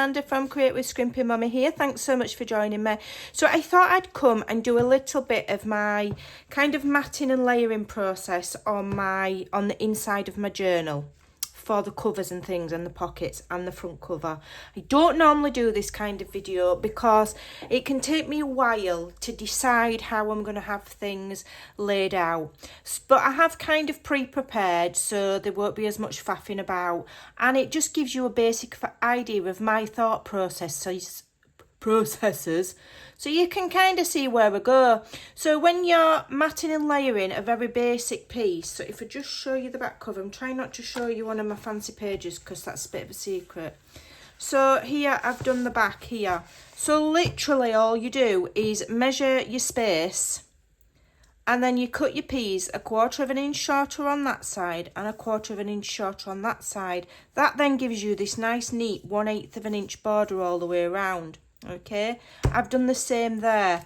Amanda from Create with Scrimpingmommy here. Thanks so much for joining me. So I thought I'd come and do a little bit of my kind of matting and layering process on the inside of my journal for the covers and things and the pockets and the front cover. I don't normally do this kind of video because it can take me a while to decide how I'm going to have things laid out, but I have kind of pre-prepared so there won't be as much faffing about, and it just gives you a basic idea of my thought processes so you can kind of see where we go. So when you're matting and layering a very basic piece, so if I just show you the back cover, I'm trying not to show you one of my fancy pages because that's a bit of a secret. So here I've done the back here. So literally all you do is measure your space and then you cut your piece 1/4 of an inch shorter on that side and 1/4 of an inch shorter on that side. That then gives you this nice neat 1/8 of an inch border all the way around. Okay, I've done the same there.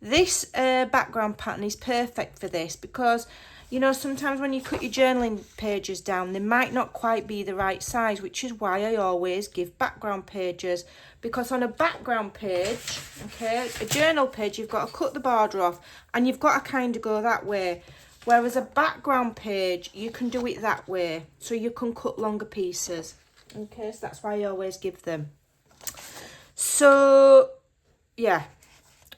This background pattern is perfect for this because, you know, sometimes when you cut your journaling pages down, they might not quite be the right size, which is why I always give background pages, because on a background page, okay, a journal page, you've got to cut the border off and you've got to kind of go that way, whereas a background page, you can do it that way, so you can cut longer pieces. Okay, so that's why I always give them. So, yeah.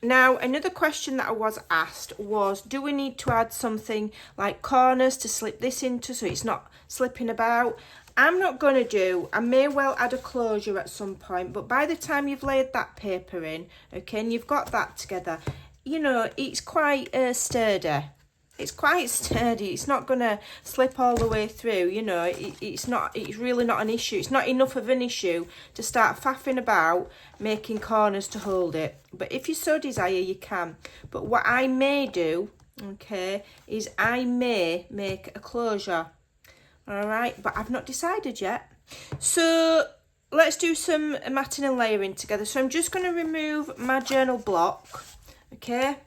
Now, another question that I was asked was, do we need to add something like corners to slip this into so it's not slipping about? I'm not going to do, I may well add a closure at some point, but by the time you've laid that paper in, okay, and you've got that together, you know, it's quite sturdy. It's quite sturdy. It's not going to slip all the way through, you know. It's really not an issue. It's not enough of an issue to start faffing about making corners to hold it. But if you so desire, you can. But what I may do, okay, is I may make a closure. All right, but I've not decided yet. So let's do some matting and layering together. So I'm just going to remove my journal block, okay.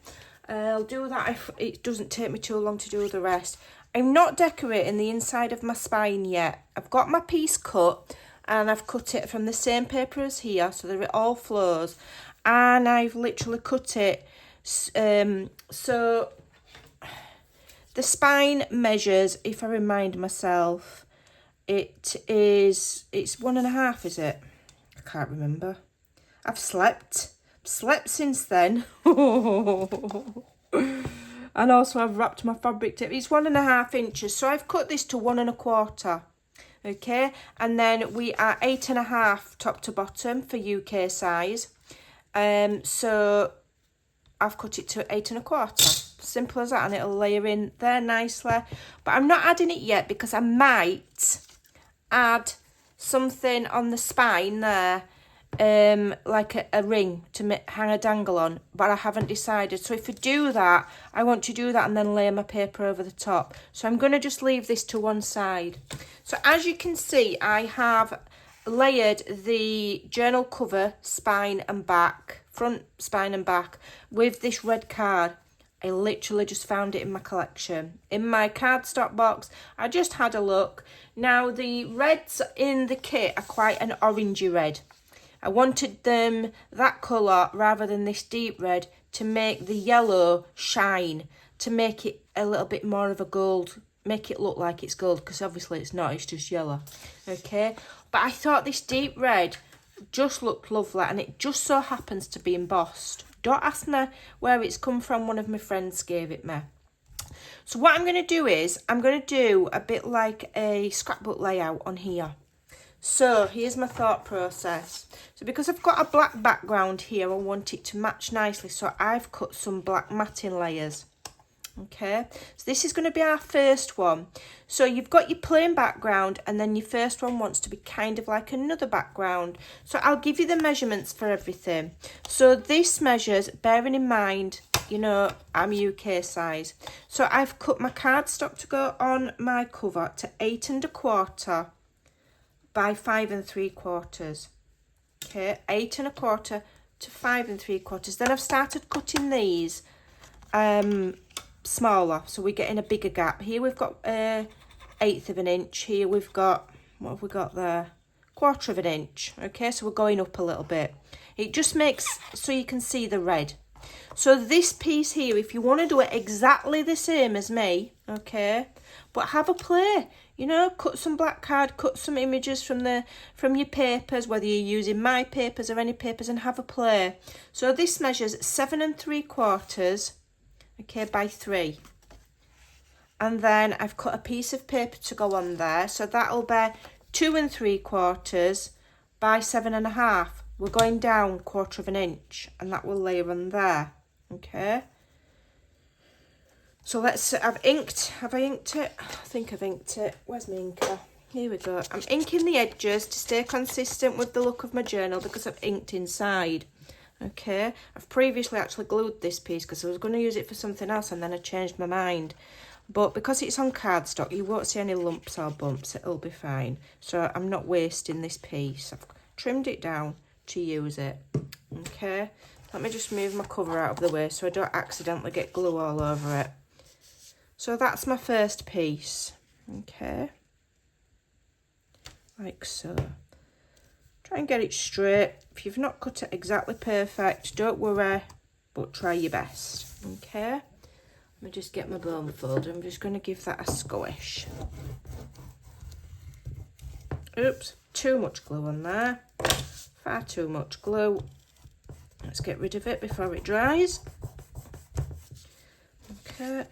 I'll do that if it doesn't take me too long to do the rest. I'm not decorating the inside of my spine yet. I've got my piece cut and I've cut it from the same paper as here so that it all flows. And I've literally cut it. So the spine measures, if I remind myself, it's 1.5, is it? I can't remember. I've slept since then. And also I've wrapped my fabric tape. It's 1.5 inches, so I've cut this to 1.25. Okay, and then we are 8.5 top to bottom for UK size. So I've cut it to 8.25. Simple as that, and it'll layer in there nicely. But I'm not adding it yet because I might add something on the spine there, like a ring to hang a dangle on, but I haven't decided. So if I do that, I want to do that and then layer my paper over the top. So I'm going to just leave this to one side. So as you can see, I have layered the journal cover, spine and back, front, spine and back, with this red card. I literally just found it in my collection, in my cardstock box. I just had a look. Now the reds in the kit are quite an orangey red. I wanted them that colour rather than this deep red to make the yellow shine, to make it a little bit more of a gold, make it look like it's gold, because obviously it's not, it's just yellow. Okay, but I thought this deep red just looked lovely, and it just so happens to be embossed. Don't ask me where it's come from, one of my friends gave it me. So what I'm going to do is, I'm going to do a bit like a scrapbook layout on here. So here's my thought process. So because I've got a black background here, I want it to match nicely, so I've cut some black matting layers. Okay, so this is going to be our first one. So you've got your plain background, and then your first one wants to be kind of like another background. So I'll give you the measurements for everything. So this measures, bearing in mind, you know, I'm UK size. So I've cut my cardstock to go on my cover to 8.25 by 5 3/4. Okay, 8.25 to 5 3/4. Then I've started cutting these smaller, so we're getting a bigger gap. Here we've got 1/8 of an inch. Here we've got, what have we got there? 1/4 inch. Okay, so we're going up a little bit. It just makes so you can see the red. So this piece here, if you want to do it exactly the same as me, okay, but have a play, you know, cut some black card, cut some images from your papers, whether you're using my papers or any papers, and have a play. So this measures 7 3/4, okay, by 3. And then I've cut a piece of paper to go on there, so that'll be 2 3/4 by 7 1/2. We're going down 1/4 inch, and that will layer on there. Okay. So let's. Have I inked it? I think I've inked it. Where's my inker? Here we go. I'm inking the edges to stay consistent with the look of my journal because I've inked inside. Okay. I've previously actually glued this piece because I was going to use it for something else, and then I changed my mind. But because it's on cardstock, you won't see any lumps or bumps. It'll be fine. So I'm not wasting this piece. I've trimmed it down to use it. Okay. Let me just move my cover out of the way so I don't accidentally get glue all over it. So that's my first piece. Okay. Like so. Try and get it straight. If you've not cut it exactly perfect, don't worry, but try your best. Okay. Let me just get my bone folder. I'm just going to give that a squish. Oops, too much glue on there. Far too much glue. Let's get rid of it before it dries. Okay.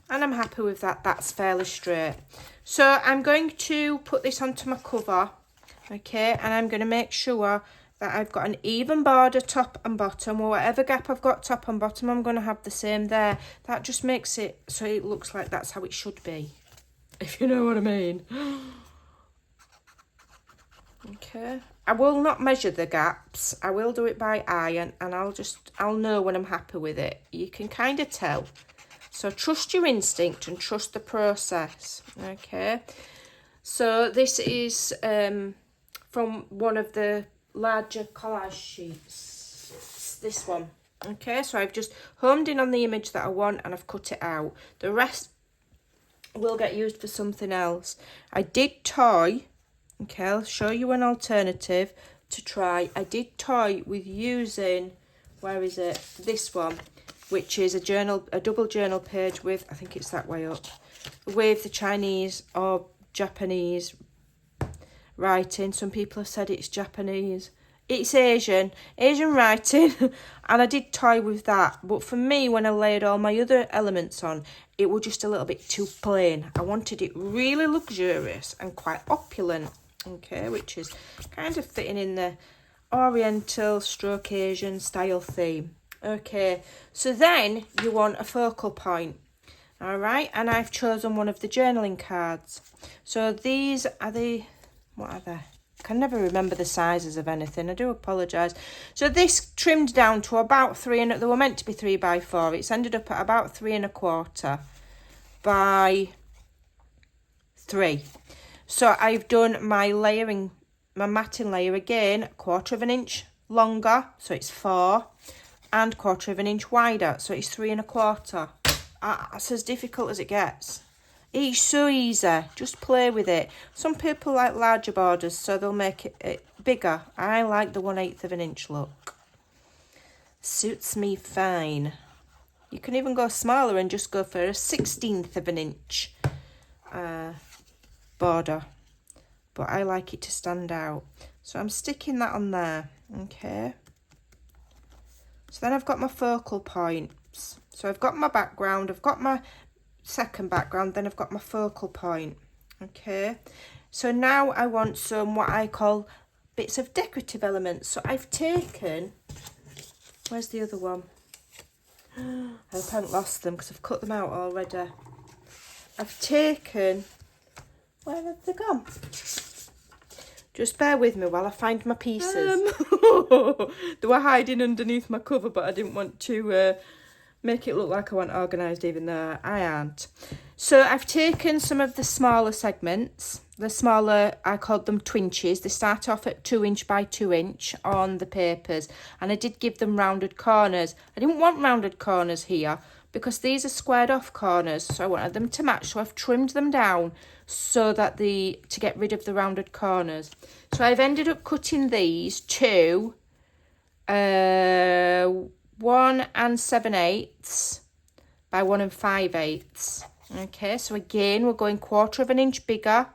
And I'm happy with that. That's fairly straight. So I'm going to put this onto my cover. Okay. And I'm going to make sure that I've got an even border top and bottom, or whatever gap I've got top and bottom, I'm going to have the same there. That just makes it so it looks like that's how it should be. If you know what I mean. Okay. I will not measure the gaps. I will do it by eye, and I'll know when I'm happy with it. You can kind of tell. So trust your instinct and trust the process. Okay. So this is from one of the larger collage sheets. This one. Okay. So I've just homed in on the image that I want and I've cut it out. The rest will get used for something else. I did toy. Okay, I'll show you an alternative to try. I did toy with using, where is it? This one, which is a double journal page with, I think it's that way up, with the Chinese or Japanese writing. Some people have said it's Japanese. It's Asian writing, and I did toy with that. But for me, when I layered all my other elements on, it was just a little bit too plain. I wanted it really luxurious and quite opulent. Okay, which is kind of fitting in the Oriental stroke Asian style theme. Okay, so then you want a focal point. All right, and I've chosen one of the journaling cards. So these are what are they? I can never remember the sizes of anything. I do apologise. So this trimmed down to about 3, and they were meant to be 3 by 4. It's ended up at about 3 1/4 by 3. So I've done my layering, my matting layer again, 1/4 inch longer, so it's 4, and 1/4 inch wider, so it's 3 1/4. That's as difficult as it gets. It's so easy, just play with it. Some people like larger borders, so they'll make it bigger. I like the 1/8 of an inch look. Suits me fine. You can even go smaller and just go for a 1/16 of an inch border, but I like it to stand out, so I'm sticking that on there. Okay, so then I've got my focal points. So I've got my background, I've got my second background, then I've got my focal point. Okay, so now I want some what I call bits of decorative elements. So I've taken, where's the other one? I hope I haven't lost them because I've cut them out already. I've taken, where have they gone? Just bear with me while I find my pieces. They were hiding underneath my cover, but I didn't want to make it look like I wasn't organised, even though I aren't. So I've taken some of the smaller segments. The smaller, I called them twinches. They start off at 2 inch by 2 inch on the papers. And I did give them rounded corners. I didn't want rounded corners here, because these are squared off corners, so I wanted them to match, so I've trimmed them down so that to get rid of the rounded corners. So I've ended up cutting these to 1 7/8 by 1 5/8. Okay, so again, we're going 1/4 inch bigger.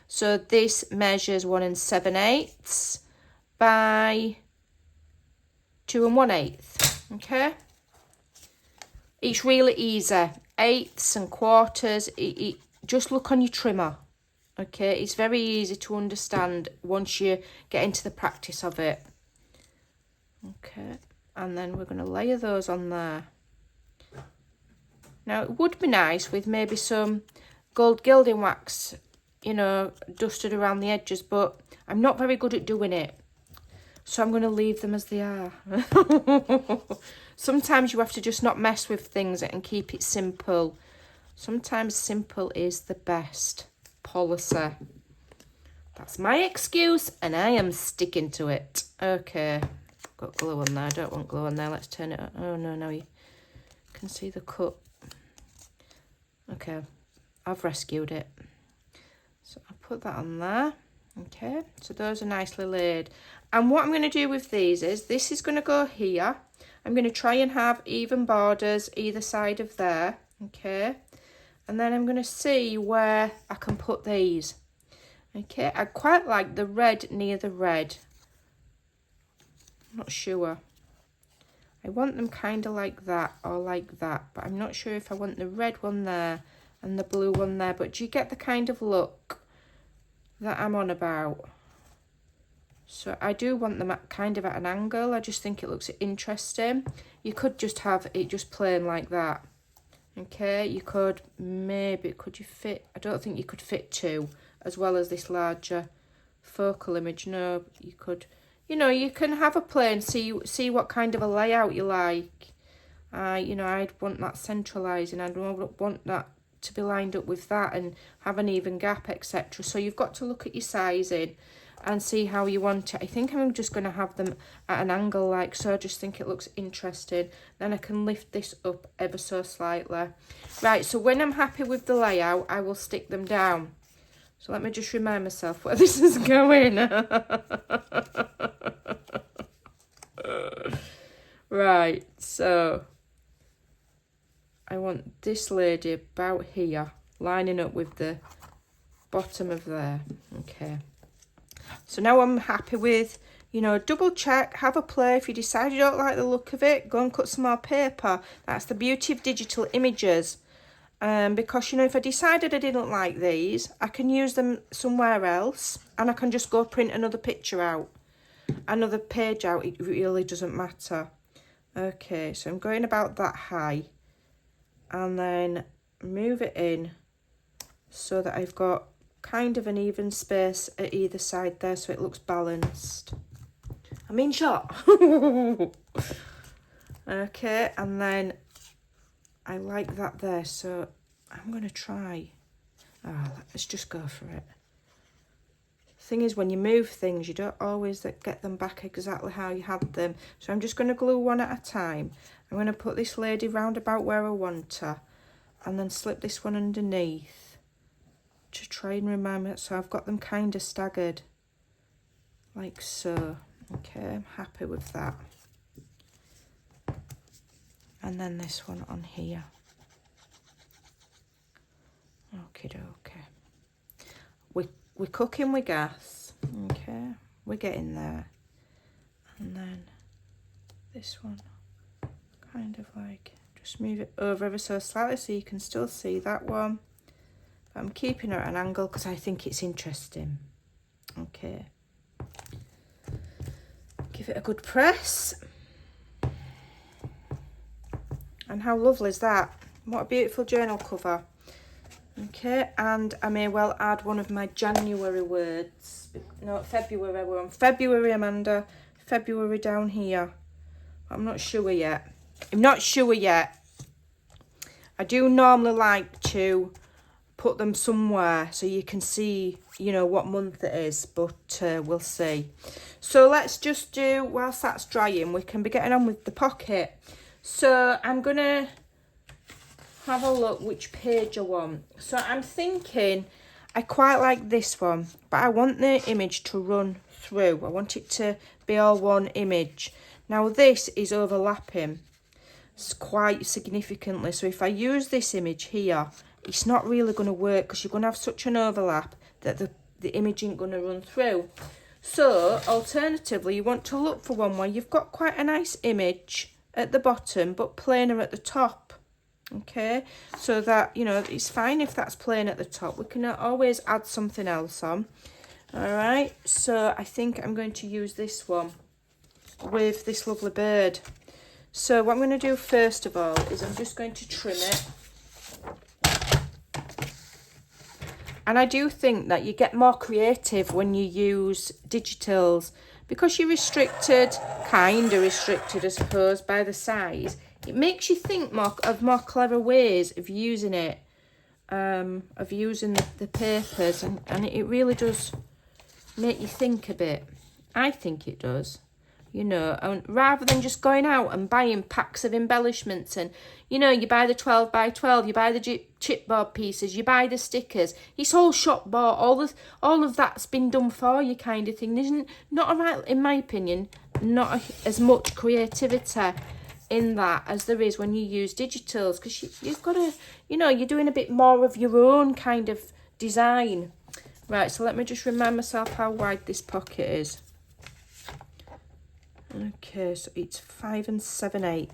So this measures 1 7/8 by 2 1/8. Okay. It's really easy. 1/8 and 1/4. Just look on your trimmer. Okay, it's very easy to understand once you get into the practice of it. Okay, and then we're going to layer those on there. Now, it would be nice with maybe some gold gilding wax, you know, dusted around the edges, but I'm not very good at doing it. So I'm going to leave them as they are. Sometimes you have to just not mess with things and keep it simple. Sometimes simple is the best policy. That's my excuse, and I am sticking to it. Okay, got glue on there. I don't want glue on there. Let's turn it on. Oh, no, now you can see the cut. Okay, I've rescued it. So I'll put that on there. Okay, so those are nicely laid. And what I'm going to do with these is, this is going to go here. I'm going to try and have even borders either side of there. Okay, and then I'm going to see where I can put these. Okay, I quite like the red near the red. I'm not sure. I want them kind of like that or like that, but I'm not sure if I want the red one there and the blue one there. But do you get the kind of look that I'm on about? So I do want them at kind of at an angle. I just think it looks interesting. You could just have it just plain like that. Okay, you could maybe, could you fit, I don't think you could fit two as well as this larger focal image. No, you could, you know, you can have a plain, see what kind of a layout you like. You know, I'd want that centralising. I'd want that to be lined up with that and have an even gap, etc. So you've got to look at your sizing and see how you want it. I think I'm just going to have them at an angle like so. I just think it looks interesting. Then I can lift this up ever so slightly. Right, so when I'm happy with the layout, I will stick them down. So let me just remind myself where this is going. Right, so I want this lady about here, lining up with the bottom of there. Okay. So now I'm happy with, you know, double check, have a play. If you decide you don't like the look of it, go and cut some more paper. That's the beauty of digital images. Because, you know, if I decided I didn't like these, I can use them somewhere else and I can just go print another picture out, another page out. It really doesn't matter. Okay, so I'm going about that high and then move it in so that I've got kind of an even space at either side there so it looks balanced. I'm in shot. Okay, and then I like that there, so I'm going to try. Let's just go for it. Thing is, when you move things, you don't always get them back exactly how you had them. So I'm just going to glue one at a time. I'm going to put this lady round about where I want her and then slip this one underneath to try and remind me. So I've got them kind of staggered like so. Okay, I'm happy with that. And then this one on here. Okie dokie. We're cooking with gas. Okay, we're getting there. And then this one, kind of like, just move it over ever so slightly so you can still see that one. But I'm keeping her at an angle because I think it's interesting. Okay. Give it a good press. And how lovely is that? What a beautiful journal cover. Okay, and I may well add one of my January words. No, February. We're on February, Amanda. February down here. I'm not sure yet. I do normally like to put them somewhere so you can see, you know, what month it is, but we'll see. So let's just do, whilst that's drying, we can be getting on with the pocket. So I'm going to have a look which page I want. So I'm thinking I quite like this one, but I want the image to run through. I want it to be all one image. Now this is overlapping quite significantly, so if I use this image here, it's not really going to work because you're going to have such an overlap that the image ain't going to run through. So alternatively, you want to look for one where you've got quite a nice image at the bottom but plainer at the top. Okay, so that, you know, it's fine if that's plain at the top. We can always add something else on. All right, so I think I'm going to use this one with this lovely bird. So what I'm going to do first of all is I'm just going to trim it. And I do think that you get more creative when you use digitals, because you're restricted, kind of restricted, I suppose, by the size. It makes you think of more clever ways of using it, of using the papers, and it really does make you think a bit. I think it does. You know, and rather than just going out and buying packs of embellishments and, you know, you buy the 12 by 12, you buy the chipboard pieces, you buy the stickers. It's all shop bought. All of that's been done for you, kind of thing. There's not, in my opinion, not as much creativity in that as there is when you use digitals, because you've got to, you know, you're doing a bit more of your own kind of design. Right, so let me just remind myself how wide this pocket is. Okay, so it's 5 7/8.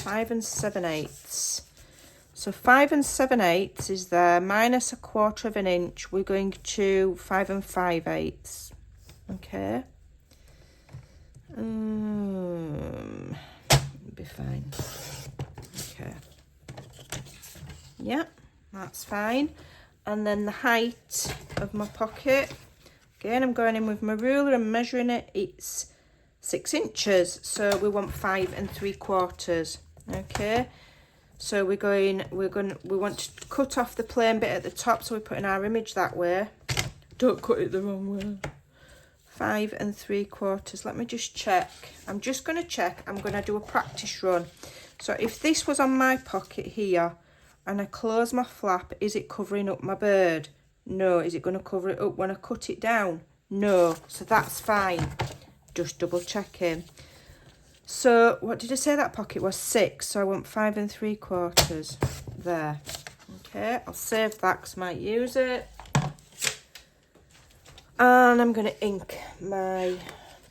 5 7/8. So 5 7/8 is there, minus 1/4 of an inch. We're going to 5 5/8. Okay. Be fine. Okay. Yep, that's fine. And then the height of my pocket. Again, I'm going in with my ruler and measuring it. It's 6 inches, so we want 5 3/4. Okay, so we want to cut off the plain bit at the top, so we're putting our image that way. Don't cut it the wrong way. 5 3/4. Let me just check. I'm just going to check. I'm going to do a practice run. So if this was on my pocket here and I close my flap, is it covering up my bird? No. Is it going to cover it up when I cut it down? No. So that's fine. Just double checking. So what did I say that pocket was? 6. So I want 5 3/4 there. Okay, I'll save that because I might use it. And I'm going to ink my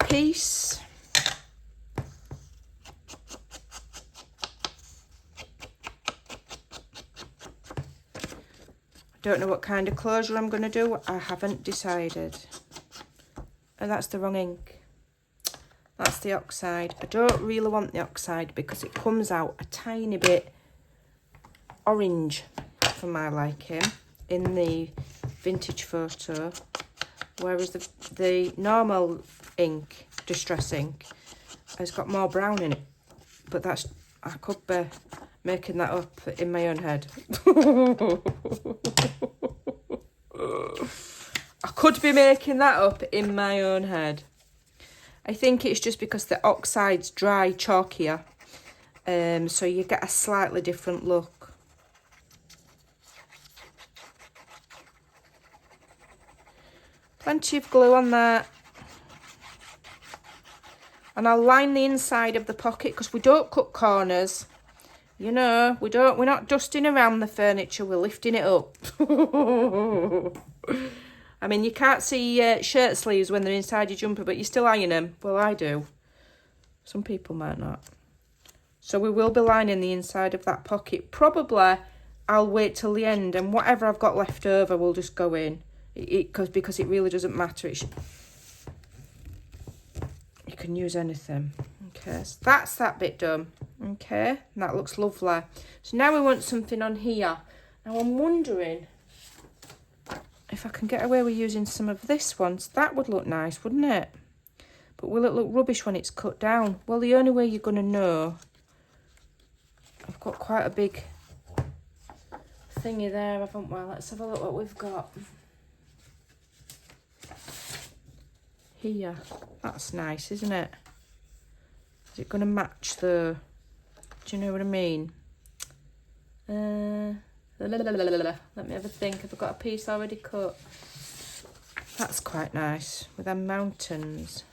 piece. Don't know what kind of closure I'm going to do. I haven't decided. And that's the wrong ink. That's the oxide. I don't really want the oxide because it comes out a tiny bit orange for my liking in the vintage photo, whereas the normal ink, distress ink, has got more brown in it. But that's, I could be making that up in my own head. I could be making that up in my own head. I think it's just because the oxide's dry, chalkier, so you get a slightly different look. Plenty of glue on that. And I'll line the inside of the pocket because we don't cut corners. You know, we're not dusting around the furniture, we're lifting it up. I mean, you can't see shirt sleeves when they're inside your jumper, but you still iron them. Well, I do. Some people might not. So we will be lining the inside of that pocket. Probably I'll wait till the end, and whatever I've got left over will just go in. Because it really doesn't matter. You can use anything. Okay, so that's that bit done. Okay, and that looks lovely. So now we want something on here. Now I'm wondering if I can get away with using some of this one. So that would look nice, wouldn't it? But will it look rubbish when it's cut down? Well, the only way you're going to know, I've got quite a big thingy there, haven't we? Let's have a look what we've got. Here, that's nice, isn't it? Is it going to match the, do you know what I mean? Let me have a think. Have I got a piece already cut? That's quite nice with them mountains.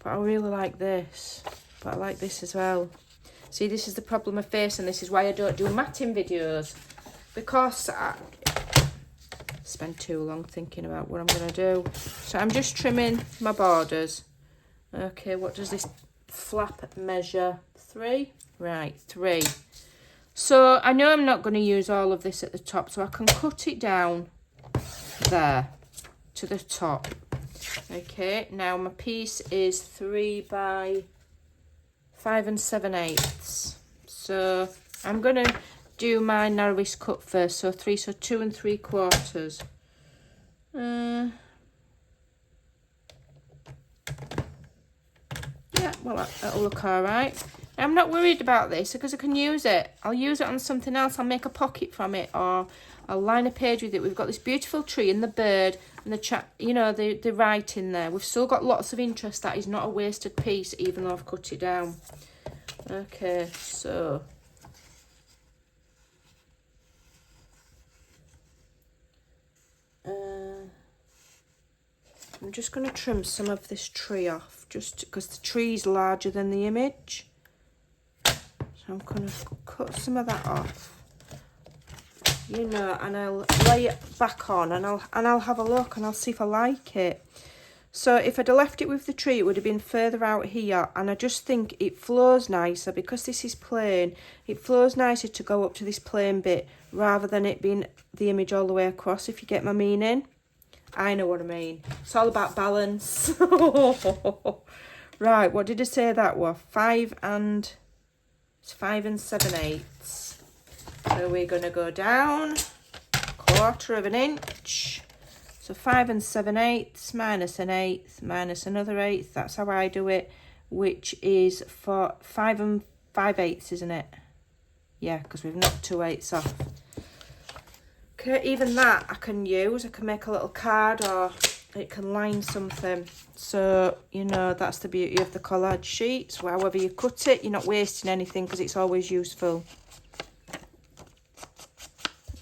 But I really like this. But I like this as well. See, this is the problem I face, and this is why I don't do matting videos. Because I spend too long thinking about what I'm going to do. So I'm just trimming my borders. Okay, what does this flap measure? 3? Right, 3. So I know I'm not going to use all of this at the top, so I can cut it down there to the top. Okay, now my piece is 3 by 5 7/8. So I'm going to do my narrowest cut first. So 2 3/4. Yeah, well, that'll look all right. I'm not worried about this because I can use it. I'll use it on something else. I'll make a pocket from it, or I'll line a page with it. We've got this beautiful tree and the bird and the chat, you know, the writing there. We've still got lots of interest. That is not a wasted piece, even though I've cut it down. Okay, so I'm just going to trim some of this tree off, just because the tree is larger than the image. So I'm going to cut some of that off, you know, and I'll lay it back on, and I'll have a look, and I'll see if I like it. So if I'd have left it with the tree, it would have been further out here, and I just think it flows nicer because this is plain. It flows nicer to go up to this plain bit rather than it being the image all the way across, if you get my meaning. I know what I mean. It's all about balance. Right, what did I say that was? 5 7/8. So we're going to go down 1/4 inch. So 5 7/8 minus an 1/8 minus another 1/8. That's how I do it, which is for 5 5/8, isn't it? Yeah, because we've knocked 2 1/8 off. Okay, even that I can use. I can make a little card, or it can line something. So, you know, that's the beauty of the collage sheets. However you cut it, you're not wasting anything because it's always useful.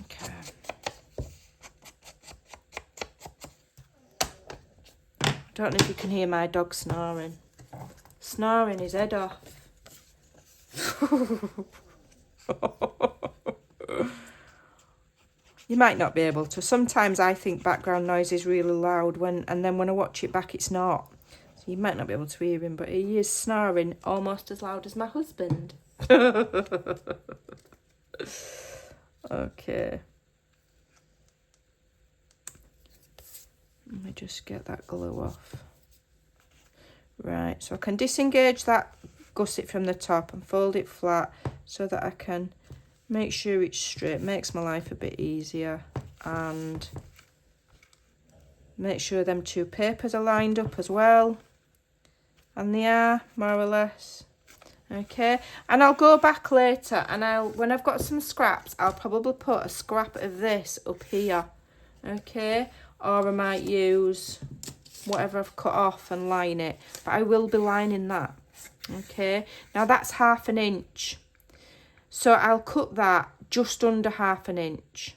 Okay. I don't know if you can hear my dog snoring. Snoring his head off. You might not be able to. Sometimes I think background noise is really loud, and then when I watch it back, it's not. So you might not be able to hear him, but he is snoring almost as loud as my husband. Okay. Let me just get that glue off. Right, so I can disengage that gusset from the top and fold it flat so that I can make sure it's straight. Makes my life a bit easier, and make sure them 2 papers are lined up as well, and they are, more or less. Okay, and I'll go back later, and when I've got some scraps, I'll probably put a scrap of this up here. Okay, or I might use whatever I've cut off and line it, but I will be lining that. Okay, now that's 1/2 inch. So I'll cut that just under 1/2 inch.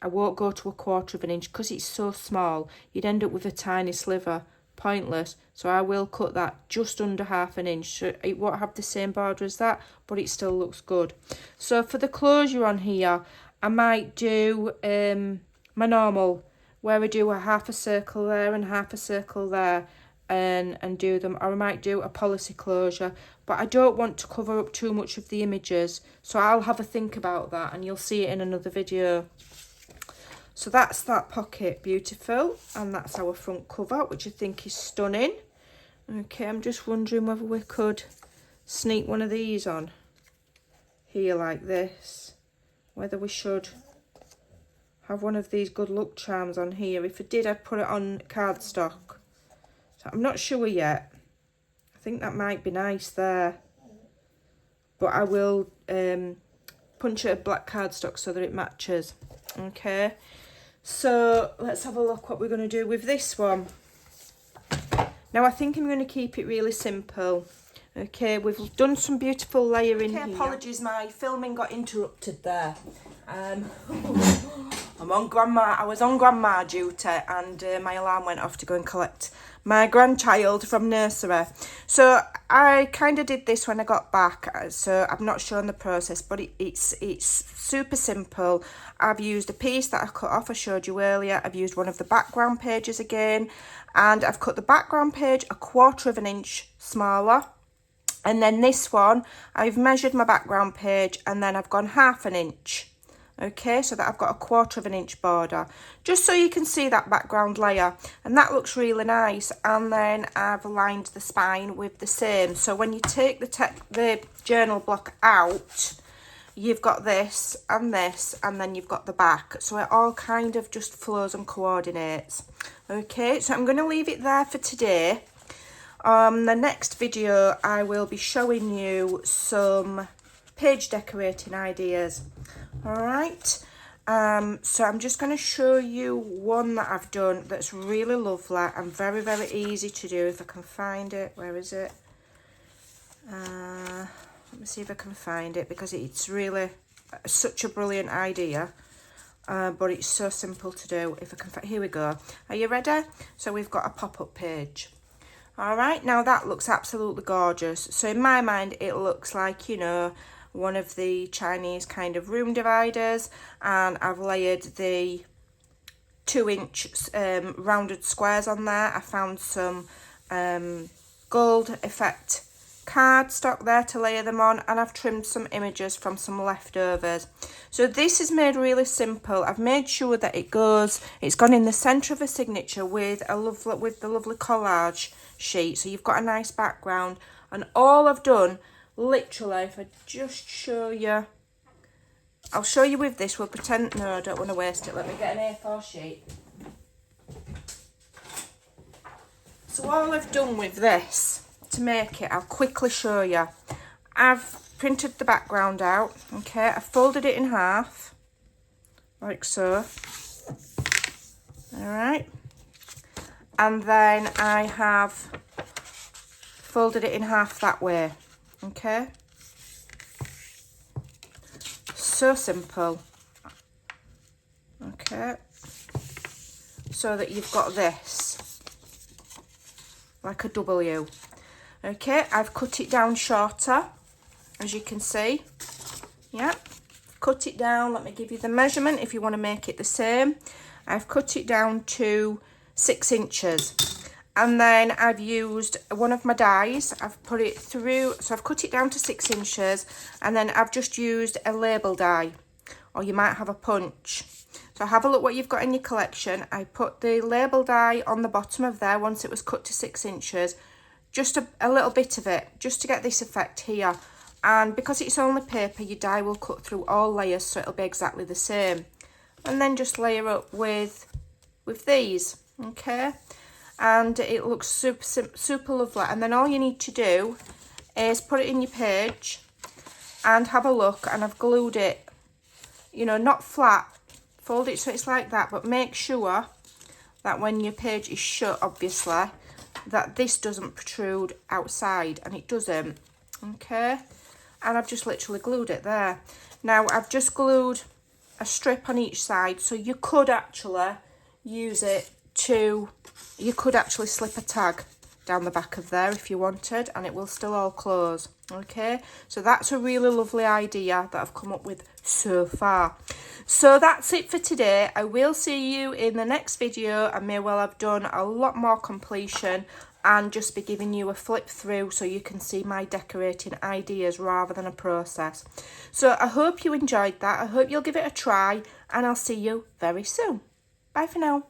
I won't go to 1/4 inch because it's so small. You'd end up with a tiny sliver. Pointless. So I will cut that just under 1/2 inch. So it won't have the same border as that, but it still looks good. So for the closure on here, I might do my normal, where I do a 1/2 circle there and 1/2 circle there, and do them, or I might do a policy closure, but I don't want to cover up too much of the images, so I'll have a think about that, and you'll see it in another video. So that's that pocket, beautiful, and that's our front cover, which I think is stunning. Okay, I'm just wondering whether we could sneak one of these on here like this, whether we should have one of these good luck charms on here. If I did, I'd put it on cardstock. So I'm not sure yet. I think that might be nice there. But I will punch it a black cardstock so that it matches. Okay. So let's have a look what we're going to do with this one. Now I think I'm going to keep it really simple. Okay, we've done some beautiful layering here. Apologies, my filming got interrupted there. I was on grandma duty, and my alarm went off to go and collect my grandchild from nursery. So I kind of did this when I got back, so I've not shown the process, but it's super simple. I've used a piece that I cut off, I showed you earlier. I've used one of the background pages again, and I've cut the background page 1/4 of an inch smaller. And then this one, I've measured my background page, and then I've gone 1/2 inch. Okay, so that I've got 1/4 of an inch border, just so you can see that background layer, and that looks really nice. And then I've aligned the spine with the same. So when you take the journal block out, you've got this, and then you've got the back. So it all kind of just flows and coordinates. Okay, so I'm going to leave it there for today. The next video, I will be showing you some page decorating ideas. All right, so I'm just going to show you one that I've done that's really lovely and very, very easy to do. If I can find it, where is it? Let me see if I can find it, because it's really such a brilliant idea, but it's so simple to do. If I can here we go. Are you ready? So we've got a pop-up page. All right, now that looks absolutely gorgeous. So in my mind, it looks like, you know, one of the Chinese kind of room dividers, and I've layered the 2-inch rounded squares on there. I found some gold effect cardstock there to layer them on, and I've trimmed some images from some leftovers. So this is made really simple. I've made sure that it's gone in the centre of a signature with the lovely collage sheet, so you've got a nice background. And all I've done, literally, if I just show you, I'll show you with this. We'll pretend, no, I don't want to waste it. Let me get an A4 sheet. So all I've done with this to make it, I'll quickly show you. I've printed the background out, okay, I folded it in half, like so, all right, and then I have folded it in half that way, okay. So simple. Okay, so that you've got this like a W. Okay, I've cut it down shorter, as you can see. Yeah, cut it down. Let me give you the measurement if you want to make it the same. I've cut it down to 6 inches. And then I've used one of my dies. I've put it through, so I've cut it down to 6 inches, and then I've just used a label die, or you might have a punch. So have a look what you've got in your collection. I put the label die on the bottom of there once it was cut to 6 inches, just a little bit of it, just to get this effect here. And because it's only paper, your die will cut through all layers, so it'll be exactly the same. And then just layer up with these, okay. And it looks super lovely. And then all you need to do is put it in your page and have a look. And I've glued it, you know, not flat, fold it so it's like that, but make sure that when your page is shut, obviously, that this doesn't protrude outside, and it doesn't, okay. And I've just literally glued it there. Now I've just glued a strip on each side, so you could actually use it to, you could actually slip a tag down the back of there if you wanted, and it will still all close, okay. So that's a really lovely idea that I've come up with so far. So that's it for today. I will see you in the next video. I may well have done a lot more completion and just be giving you a flip through so you can see my decorating ideas rather than a process. So I hope you enjoyed that. I hope you'll give it a try, and I'll see you very soon. Bye for now.